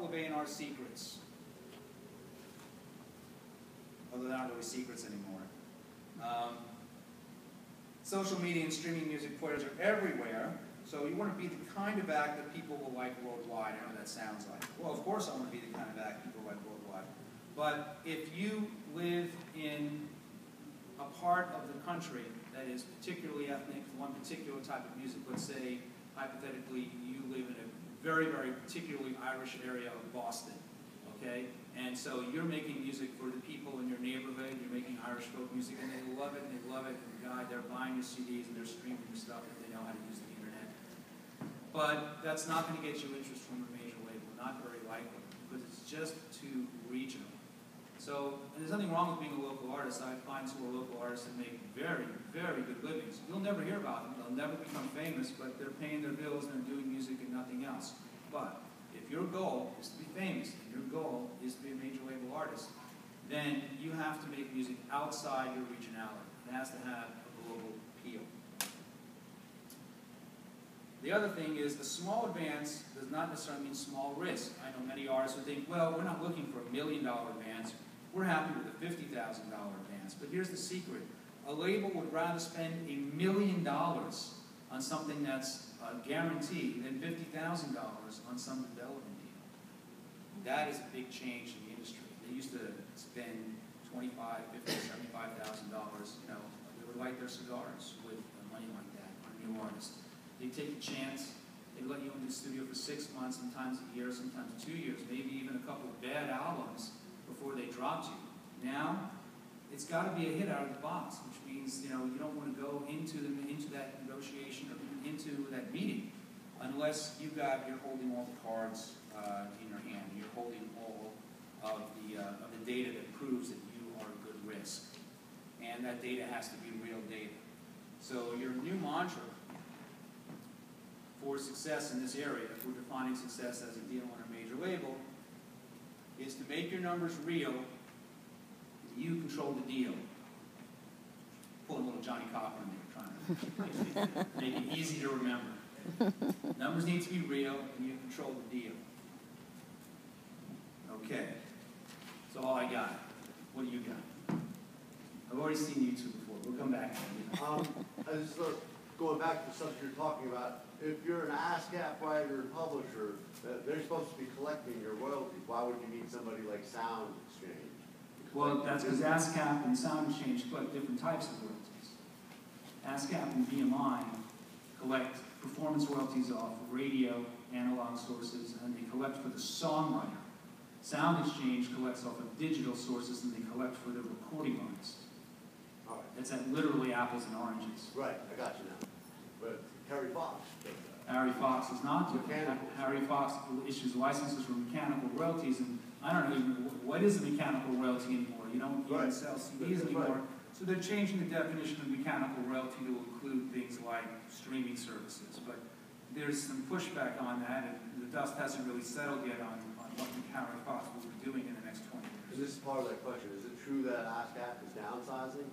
couple of A&R secrets. Although they're not really secrets anymore. Social media and streaming music players are everywhere, so you want to be the kind of act that people will like worldwide. I know what that sounds like. Well, of course I want to be the kind of act people like worldwide. But if you live in a part of the country that is particularly ethnic, one particular type of music, let's say, hypothetically, you live in a very, very particularly Irish area of Boston, okay? And so you're making music for the people in your neighborhood, you're making Irish folk music, and they love it, and they love it, and God, they're buying your CDs, and they're streaming your stuff, and they know how to use the internet. But that's not going to get you interest from a major label, not very likely, because it's just too regional. So, and there's nothing wrong with being a local artist. I have clients who are local artists that make very, very good livings. You'll never hear about them, they'll never become famous, but they're paying their bills and they're doing music and nothing else. But if your goal is to be famous, and your goal is to be a major label artist, then you have to make music outside your regionality. It has to have a global appeal. The other thing is, a small advance does not necessarily mean small risk. I know many artists would think, well, we're not looking for $1 million advance, we're happy with a $50,000 advance. But here's the secret. A label would rather spend $1 million on something that's guaranteed than $50,000 on some development deal. That is a big change in the industry. They used to spend $25,000, $50,000, $75,000. You know, they would light their cigars with money like that on a new artist. They take a chance. They let you into the studio for 6 months, sometimes a year, sometimes 2 years, maybe even a couple of bad albums before they dropped you. Now, it's got to be a hit out of the box, which means you don't want to go into that negotiation or into that meeting unless you're holding all the cards in your hand. You're holding all of the data that proves that you are a good risk, and that data has to be real data. So your new mantra for success in this area, if we're defining success as a deal on a major label, is to make your numbers real. You control the deal. Pull a little Johnny Cochran there, trying to make it easy to remember. Numbers need to be real, and you control the deal. Okay, that's all I got. What do you got? I've already seen you two before. We'll come back to you. Going back to the subject you're talking about, if you're an ASCAP writer and publisher, they're supposed to be collecting your royalties. Why would you need somebody like Sound Exchange? Well, that's because ASCAP and Sound Exchange collect different types of royalties. ASCAP and BMI collect performance royalties off radio, analog sources, and they collect for the songwriter. Sound Exchange collects off of digital sources, and they collect for the recording artist. All right. It's literally apples and oranges. Right, I got you now. But Harry Fox does that. Harry Fox is not doing that. Harry Fox issues licenses for mechanical royalties, and I don't know even what is a mechanical royalty anymore. You don't even sell CDs anymore. So they're changing the definition of mechanical royalty to include things like streaming services. But there's some pushback on that, and the dust hasn't really settled yet on what Harry Fox will be doing in the next 20 years. And this is part of that question. Is it true that ASCAP is downsizing?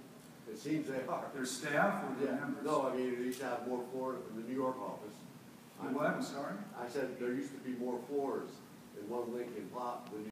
It seems they are. Their staff or their members? No, I mean, they used to have more floors in the New York office. What? I'm sorry? I said there used to be more floors in one Lincoln plot.